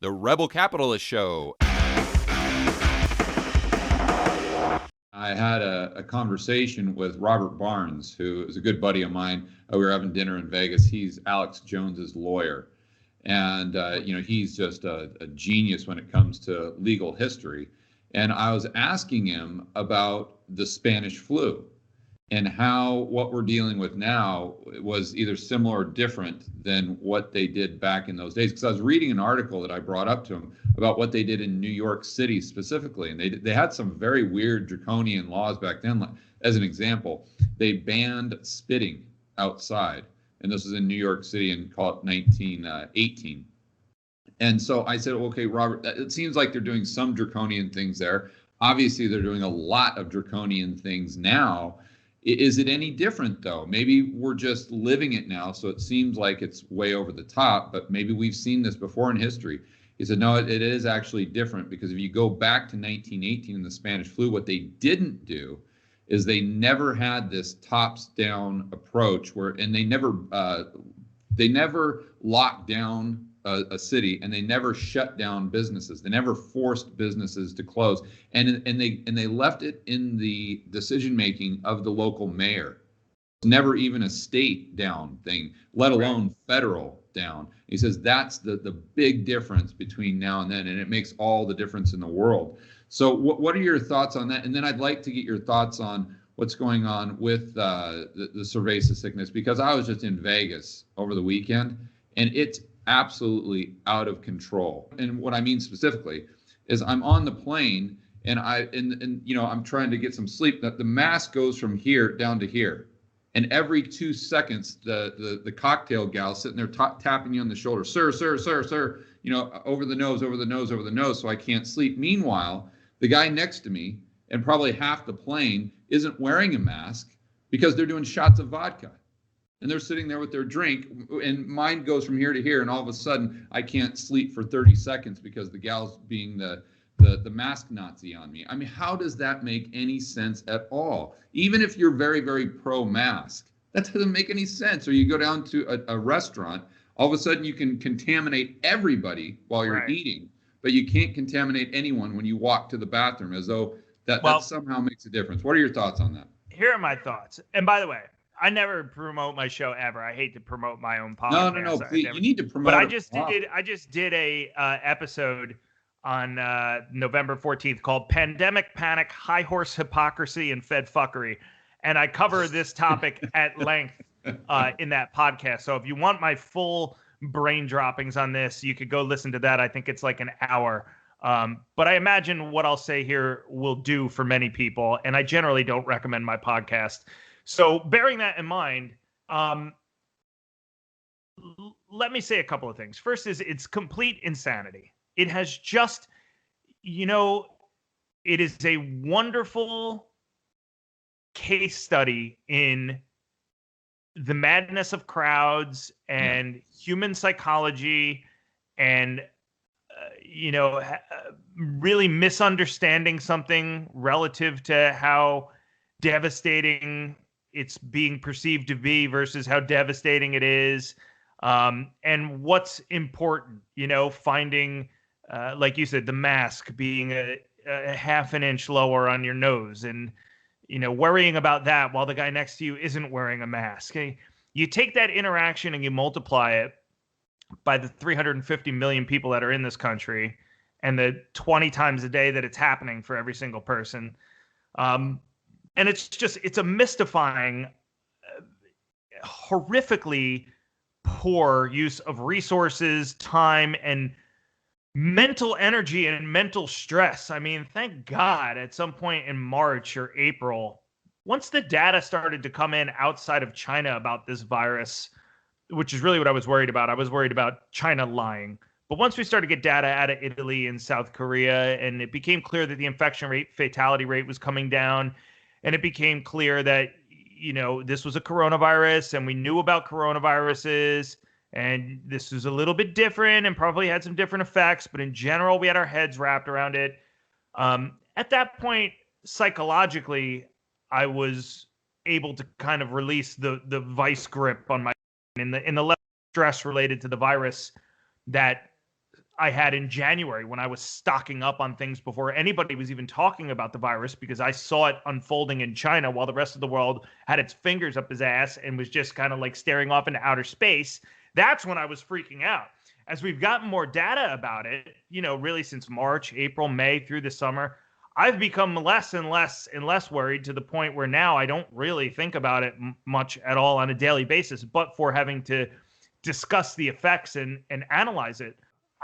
The Rebel Capitalist Show. I had a conversation with Robert Barnes, who is a good buddy of mine. We were having dinner in Vegas. He's Alex Jones's lawyer. And, he's just a genius when it comes to legal history. And I was asking him about the Spanish flu and how what we're dealing with now was either similar or different than what they did back in those days. Because I was reading an article that I brought up to him about what they did in New York City specifically. And they had some very weird draconian laws back then. As an example, they banned spitting outside. And this was in New York City in, call it 1918. And so I said, okay, Robert, it seems like they're doing some draconian things there. Obviously, they're doing a lot of draconian things now. Is it any different, though? Maybe we're just living it now, so it seems like it's way over the top, but maybe we've seen this before in history. He said, no, it is actually different, because if you go back to 1918 in the Spanish flu, what they didn't do is they never had this tops-down approach and they never locked down a city, and they never shut down businesses. They never forced businesses to close, and they left it in the decision making of the local mayor. Never even a state down thing, let alone federal down. He says that's the big difference between now and then, and it makes all the difference in the world. So what are your thoughts on that? And then I'd like to get your thoughts on what's going on with the cerveza sickness, because I was just in Vegas over the weekend, and it's absolutely out of control. And what I mean specifically is I'm on the plane, and I'm trying to get some sleep. The mask goes from here down to here, and every 2 seconds the cocktail gal sitting there tapping you on the shoulder, sir, over the nose, so I can't sleep. Meanwhile, the guy next to me and probably half the plane isn't wearing a mask because they're doing shots of vodka. And they're sitting there with their drink, and mine goes from here to here, and all of a sudden I can't sleep for 30 seconds because the gal's being the mask Nazi on me. I mean, how does that make any sense at all? Even if you're very, very pro-mask, that doesn't make any sense. Or you go down to a restaurant, all of a sudden you can contaminate everybody while you're eating, but you can't contaminate anyone when you walk to the bathroom, as though that somehow makes a difference. What are your thoughts on that? Here are my thoughts. And by the way, I never promote my show ever. I hate to promote my own podcast. No. Please, you need to promote. But I just did a episode on November 14th called "Pandemic Panic, High Horse Hypocrisy, and Fed Fuckery," and I cover this topic at length in that podcast. So if you want my full brain droppings on this, you could go listen to that. I think it's like an hour. But I imagine what I'll say here will do for many people, and I generally don't recommend my podcast. So bearing that in mind, let me say a couple of things. First is it's complete insanity. It has just, it is a wonderful case study in the madness of crowds and human psychology and, really misunderstanding something relative to how devastating it's being perceived to be versus how devastating it is. And what's important, finding, like you said, the mask being a half an inch lower on your nose and, worrying about that while the guy next to you isn't wearing a mask. You take that interaction and you multiply it by the 350 million people that are in this country and the 20 times a day that it's happening for every single person. And it's a mystifying, horrifically poor use of resources, time, and mental energy and mental stress. I mean, thank God at some point in March or April, once the data started to come in outside of China about this virus, which is really what I was worried about. I was worried about China lying. But once we started to get data out of Italy and South Korea, and it became clear that the infection rate, fatality rate was coming down, and it became clear that, this was a coronavirus and we knew about coronaviruses and this was a little bit different and probably had some different effects, but in general, we had our heads wrapped around it. At that point, psychologically, I was able to kind of release the vice grip on my in the level of stress related to the virus that I had in January when I was stocking up on things before anybody was even talking about the virus, because I saw it unfolding in China while the rest of the world had its fingers up his ass and was just kind of like staring off into outer space. That's when I was freaking out. As we've gotten more data about it, really since March, April, May through the summer, I've become less and less and less worried, to the point where now I don't really think about it much at all on a daily basis, but for having to discuss the effects and analyze it.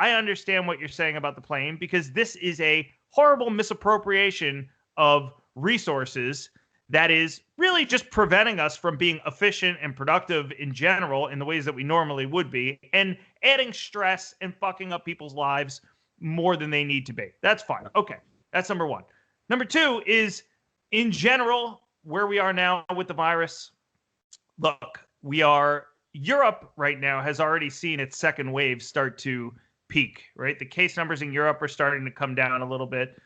I understand what you're saying about the plane, because this is a horrible misappropriation of resources that is really just preventing us from being efficient and productive in general in the ways that we normally would be, and adding stress and fucking up people's lives more than they need to be. That's fine. Okay. That's number one. Number two is, in general, where we are now with the virus. Look, Europe right now has already seen its second wave start to peak, right? The case numbers in Europe are starting to come down a little bit.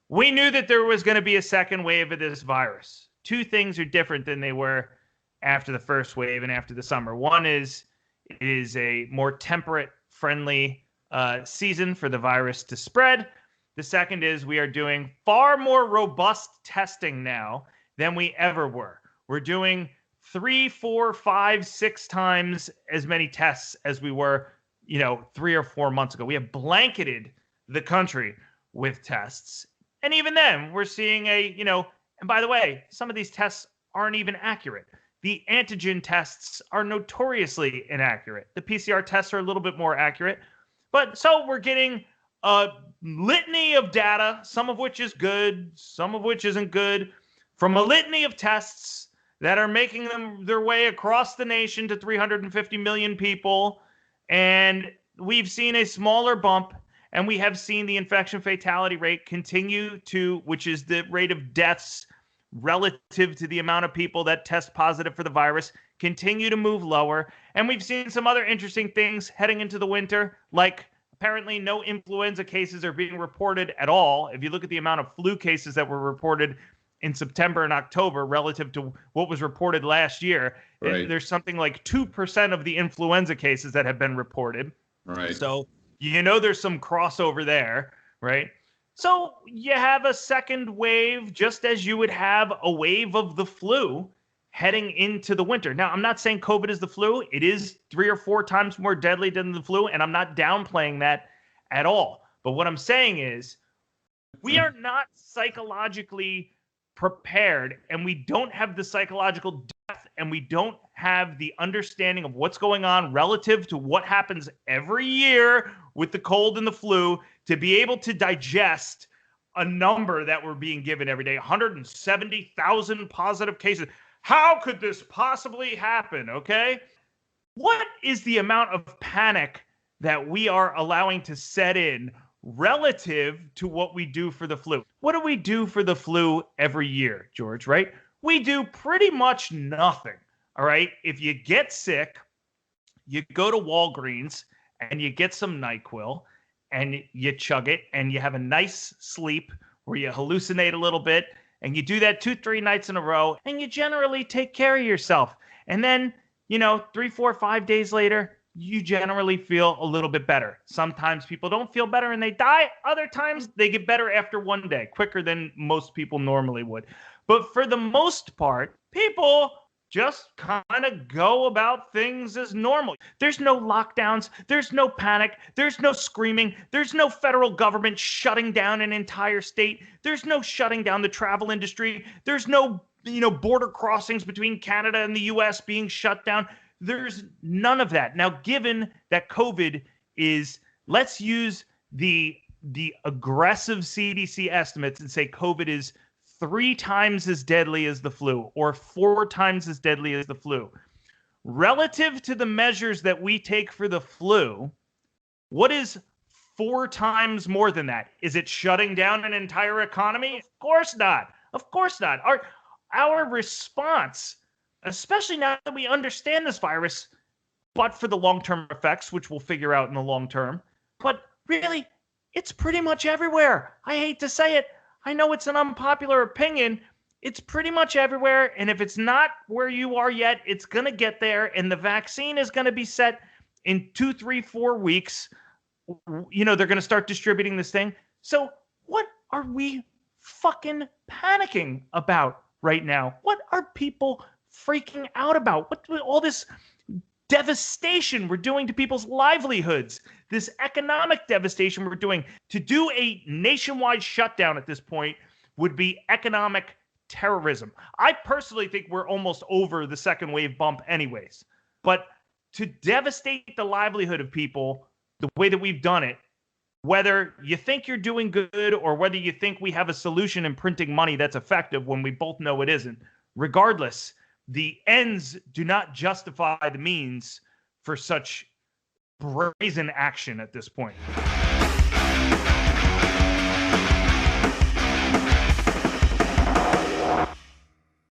We knew that there was going to be a second wave of this virus. Two things are different than they were after the first wave and after the summer. One is, it is a more temperate, friendly season for the virus to spread. The second is, we are doing far more robust testing now than we ever were. We're doing 3, 4, 5, 6 times as many tests as we were, 3 or 4 months ago. We have blanketed the country with tests. And even then, we're seeing and by the way, some of these tests aren't even accurate. The antigen tests are notoriously inaccurate. The PCR tests are a little bit more accurate. But so we're getting a litany of data, some of which is good, some of which isn't good, from a litany of tests that are making their way across the nation to 350 million people. And we've seen a smaller bump, and we have seen the infection fatality rate continue to, which is the rate of deaths relative to the amount of people that test positive for the virus, continue to move lower. And we've seen some other interesting things heading into the winter, like apparently no influenza cases are being reported at all. If you look at the amount of flu cases that were reported in September and October relative to what was reported last year, right, there's something like 2% of the influenza cases that have been reported. Right. So, there's some crossover there, right? So you have a second wave, just as you would have a wave of the flu heading into the winter. Now, I'm not saying COVID is the flu. It is 3 or 4 times more deadly than the flu, and I'm not downplaying that at all. But what I'm saying is, we are not psychologically prepared, and we don't have the psychological depth, and we don't have the understanding of what's going on relative to what happens every year with the cold and the flu to be able to digest a number that we're being given every day. 170,000 positive cases. How could this possibly happen? Okay. What is the amount of panic that we are allowing to set in relative to what we do for the flu? What do we do for the flu every year, George, right? We do pretty much nothing. All right. If you get sick, you go to Walgreens and you get some NyQuil and you chug it and you have a nice sleep where you hallucinate a little bit, and you do that 2-3 nights in a row, and you generally take care of yourself. And then, 3, 4, 5 days later, you generally feel a little bit better. Sometimes people don't feel better and they die. Other times they get better after 1 day, quicker than most people normally would. But for the most part, people just kind of go about things as normal. There's no lockdowns. There's no panic. There's no screaming. There's no federal government shutting down an entire state. There's no shutting down the travel industry. There's no, border crossings between Canada and the US being shut down. There's none of that. Now, given that COVID is, let's use the aggressive CDC estimates and say COVID is 3 times as deadly as the flu, or 4 times as deadly as the flu. Relative to the measures that we take for the flu, what is 4 times more than that? Is it shutting down an entire economy? Of course not. Of course not. Our response, especially now that we understand this virus, but for the long-term effects, which we'll figure out in the long term, but really, it's pretty much everywhere. I hate to say it. I know it's an unpopular opinion. It's pretty much everywhere. And if it's not where you are yet, it's going to get there. And the vaccine is going to be set in 2, 3, 4 weeks. they're going to start distributing this thing. So what are we fucking panicking about right now? What are people freaking out about? What all this devastation we're doing to people's livelihoods, this economic devastation we're doing? To do a nationwide shutdown at this point would be economic terrorism. I personally think we're almost over the second wave bump anyways. But to devastate the livelihood of people the way that we've done it, whether you think you're doing good or whether you think we have a solution in printing money that's effective when we both know it isn't, regardless, the ends do not justify the means for such brazen action at this point.